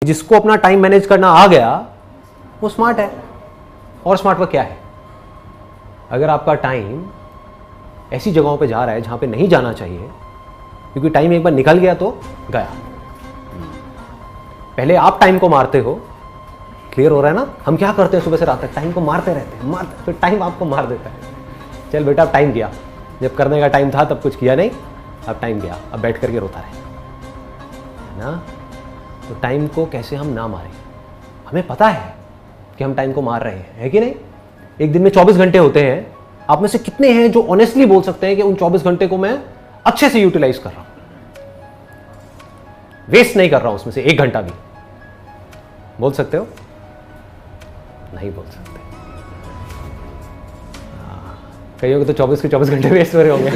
जिसको अपना time manage करना आ गया वो स्मार्ट है। और स्मार्ट वर्क क्या है? अगर आपका टाइम ऐसी जगहों पे जा रहा है जहां पे नहीं जाना चाहिए, क्योंकि टाइम एक बार निकल गया तो गया। पहले आप टाइम को मारते हो, क्लियर हो रहा है ना? हम क्या करते हैं सुबह से रात तक? टाइम को मारते रहते हैं, फिर टाइम आपको मार देता है। चल बेटा अब टाइम गया, जब करने का टाइम था तब कुछ किया नहीं, अब टाइम गया, अब बैठ करके रोता रहे, है ना? तो टाइम को कैसे हम ना मारें? हमें पता है कि हम टाइम को मार रहे हैं, है कि नहीं? एक दिन में 24 घंटे होते हैं। आप में से कितने हैं जो ऑनेस्टली बोल सकते हैं कि उन 24 घंटे को मैं अच्छे से यूटिलाइज कर रहा हूं, वेस्ट नहीं कर रहा हूं उसमें से 1 घंटा भी? बोल सकते हो? नहीं बोल सकते। कई होंगे तो 24 के 24 घंटे वेस्ट हो रहे होंगे।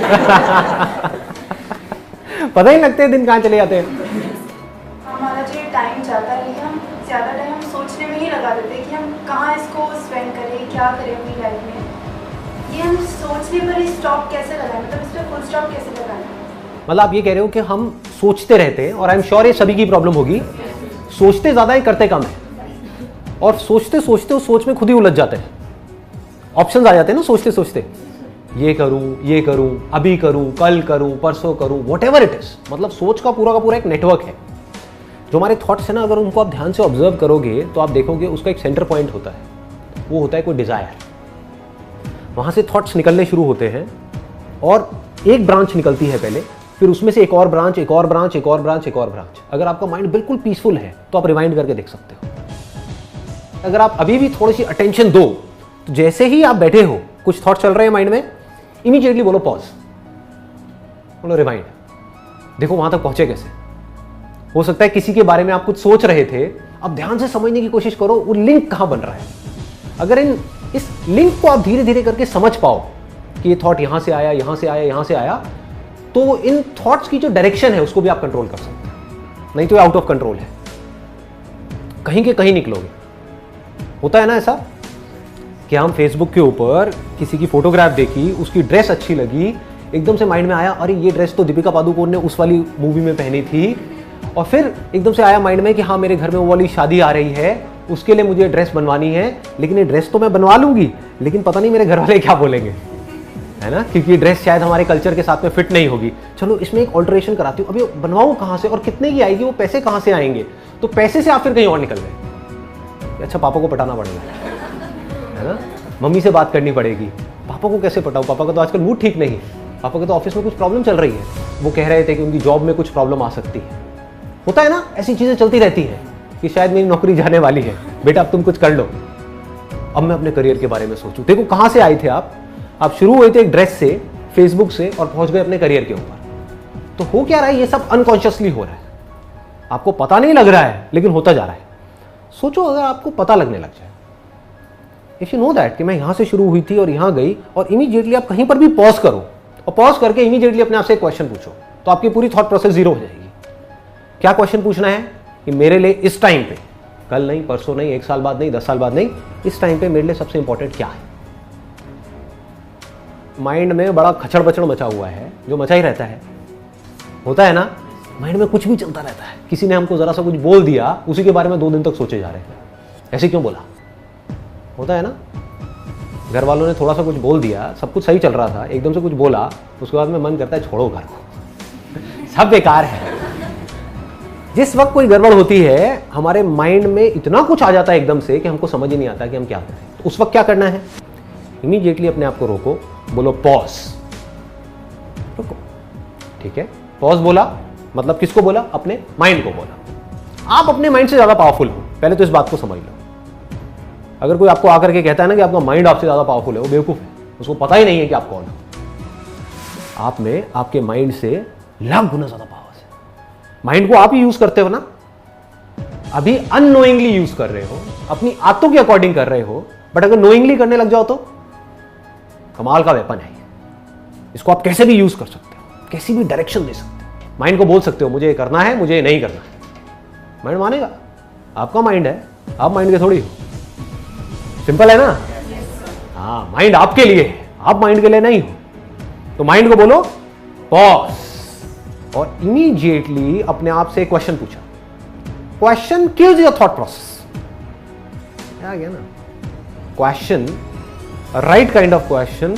पता ही लगते हैं दिन कहां चले जाते हैं। हमारा जो टाइम जाता है, लेकिन हम ज़्यादा टाइम हम सोचने में ही लगा देते हैं कि हम कहाँ इसको स्पेंड करें, क्या करें अपनी लाइफ में। ये हम सोचने पर ही स्टॉप कैसे लगाएं, मतलब इस पर फुल स्टॉप कैसे लगाएं? मतलब आप ये कह रहे हो कि हम सोचते रहते हैं, और आई एम श्योर ये सभी की प्रॉब्लम होगी। सोचते ज्यादा है, करते कम है, और सोचते सोचते उस सोच में खुद ही उलझ जाते हैं। ऑप्शंस आ जाते हैं ना सोचते सोचते, ये करूं, अभी करूं, कल करूं, परसों करूं, व्हाटएवर इट इज। मतलब सोच का पूरा एक नेटवर्क है। जो हमारे थॉट्स है ना, अगर उनको आप ध्यान से ऑब्जर्व करोगे तो आप देखोगे उसका एक सेंटर पॉइंट होता है, वो होता है कोई डिजायर। वहां से थॉट्स निकलने शुरू होते हैं और एक ब्रांच निकलती है पहले, फिर उसमें से एक और ब्रांच, एक और ब्रांच, एक और ब्रांच, एक और ब्रांच। अगर आपका माइंड बिल्कुल पीसफुल है तो आप रिवाइंड करके देख सकते हो। अगर आप अभी भी थोड़ी सी अटेंशन दो तो जैसे ही आप बैठे हो, कुछ थॉट चल रहे हैं माइंड में, इमीडिएटली बोलो पॉज, बोलो रिवाइंड, देखो वहां तक पहुंचे कैसे। हो सकता है किसी के बारे में आप कुछ सोच रहे थे, अब ध्यान से समझने की कोशिश करो वो लिंक कहां बन रहा है। अगर इस लिंक को आप धीरे धीरे करके समझ पाओ कि ये थॉट यहां से आया, यहां से आया, यहां से आया, तो इन थॉट्स की जो डायरेक्शन है उसको भी आप कंट्रोल कर सकते हैं। नहीं तो आउट ऑफ कंट्रोल है, कहीं के कहीं निकलोगे। होता है ना ऐसा कि हम फेसबुक के ऊपर किसी की फोटोग्राफ देखी, उसकी ड्रेस अच्छी लगी, एकदम से माइंड में आया अरे ये ड्रेस तो दीपिका पादुकोण ने उस वाली मूवी में पहनी थी, और फिर एकदम से आया माइंड में कि हाँ मेरे घर में वो वाली शादी आ रही है, उसके लिए मुझे ड्रेस बनवानी है, लेकिन ये ड्रेस तो मैं बनवा लूंगी, लेकिन पता नहीं मेरे घर वाले क्या बोलेंगे, है ना? क्योंकि ये ड्रेस शायद हमारे कल्चर के साथ में फिट नहीं होगी। चलो इसमें एक ऑल्टरेशन कराती हूँ, अभी बनवाऊँ कहाँ से और कितने की आएगी, वो पैसे कहाँ से आएंगे? तो पैसे से आप फिर कहीं और निकल गए। अच्छा पापा को पटाना पड़ेगा, है ना? मम्मी से बात करनी पड़ेगी, पापा को कैसे पटाऊं, पापा का तो आजकल मूड ठीक नहीं है, पापा के तो ऑफिस में कुछ प्रॉब्लम चल रही है, वो कह रहे थे कि उनकी जॉब में कुछ प्रॉब्लम आ सकती है। होता है ना, ऐसी चीजें चलती रहती हैं कि शायद मेरी नौकरी जाने वाली है, बेटा अब तुम कुछ कर लो, अब मैं अपने करियर के बारे में सोचूं। देखो कहां से आए थे आप शुरू हुए थे एक ड्रेस से, फेसबुक से, और पहुंच गए अपने करियर के ऊपर। तो हो क्या रहा है, ये सब अनकॉन्शियसली हो रहा है, आपको पता नहीं लग रहा है लेकिन होता जा रहा है। सोचो अगर आपको पता लगने लग जाए, इफ यू नो दैट कि मैं यहां से शुरू हुई थी और यहां गई, और इमीडिएटली आप कहीं पर भी पॉज करो और पॉज करके इमीडिएटली अपने आप से एक क्वेश्चन पूछो, तो आपकी पूरी थॉट प्रोसेस जीरो हो जाएगी। क्या क्वेश्चन पूछना है कि मेरे लिए इस टाइम पे, कल नहीं, परसों नहीं, 1 साल बाद नहीं, 10 साल बाद नहीं, इस टाइम पे मेरे लिए सबसे इंपॉर्टेंट क्या है? माइंड में बड़ा खचड़ बचड़ मचा हुआ है, जो मचा ही रहता है, होता है ना? माइंड में कुछ भी चलता रहता है। किसी ने हमको जरा सा कुछ बोल दिया, उसी के बारे में 2 दिन तक सोचे जा रहे हैं, ऐसे क्यों बोला? होता है ना? घर वालों ने थोड़ा सा कुछ बोल दिया, सब कुछ सही चल रहा था, एकदम से कुछ बोला, उसके बाद में मन करता है छोड़ो घर को, सब बेकार है। जिस वक्त कोई गड़बड़ होती है, हमारे माइंड में इतना कुछ आ जाता है एकदम से कि हमको समझ ही नहीं आता कि हम क्या करें। तो उस वक्त क्या करना है? इमीडिएटली अपने आप को रोको, बोलो पॉज, रुको, ठीक है? पॉज बोला मतलब किसको बोला? अपने माइंड को बोला। आप अपने माइंड से ज्यादा पावरफुल हो, पहले तो इस बात को समझ लो। अगर कोई आपको आकर के कहता है ना कि आपका माइंड आपसे ज्यादा पावरफुल है, वो बेवकूफ है, उसको पता ही नहीं है कि आप कौन हो। आप में आपके माइंड से लाख गुना ज्यादा पावर है। माइंड को आप ही यूज करते हो ना, अभी अननोइंगली यूज कर रहे हो, अपनी आदतों के अकॉर्डिंग कर रहे हो, बट अगर नोइंगली करने लग जाओ तो कमाल का वेपन है। इसको आप कैसे भी यूज कर सकते हो, कैसी भी डायरेक्शन दे सकते हो। माइंड को बोल सकते हो मुझे ये करना है, मुझे ये नहीं करना है, माइंड मानेगा। आपका माइंड है, आप माइंड के थोड़ी हो। सिंपल है ना? हाँ, माइंड आपके लिए है, आप माइंड के लिए नहीं हो। तो माइंड को बोलो पॉज, और इमीडिएटली अपने आप से क्वेश्चन पूछा question kills your thought process. आ गया ना, question, right kind of question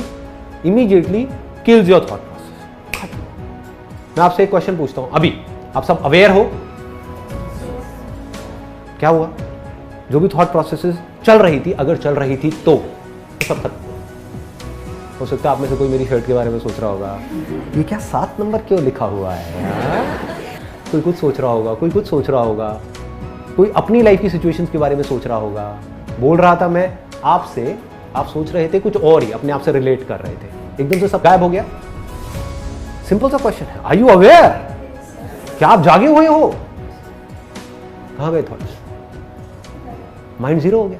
immediately kills your thought process. मैं आपसे एक क्वेश्चन पूछता हूं, अभी आप सब अवेयर हो? क्या हुआ? जो भी थॉट प्रोसेसेस चल रही थी, अगर चल रही थी तो सब खत्म। हो सकता है आप में से कोई मेरी शर्ट के बारे में सोच रहा होगा, ये क्या 7 नंबर क्यों लिखा हुआ है यार? कोई कुछ सोच रहा होगा, कोई कुछ सोच रहा होगा, कोई अपनी लाइफ की सिचुएशंस के बारे में सोच रहा होगा। बोल रहा था मैं आपसे, आप सोच रहे थे कुछ और ही, अपने आप से रिलेट कर रहे थे, एकदम से सब गायब हो गया। सिंपल सा क्वेश्चन है, आर यू अवेयर? क्या आप जागे हुए हो? कहां गए थॉट्स? माइंड जीरो हो गया।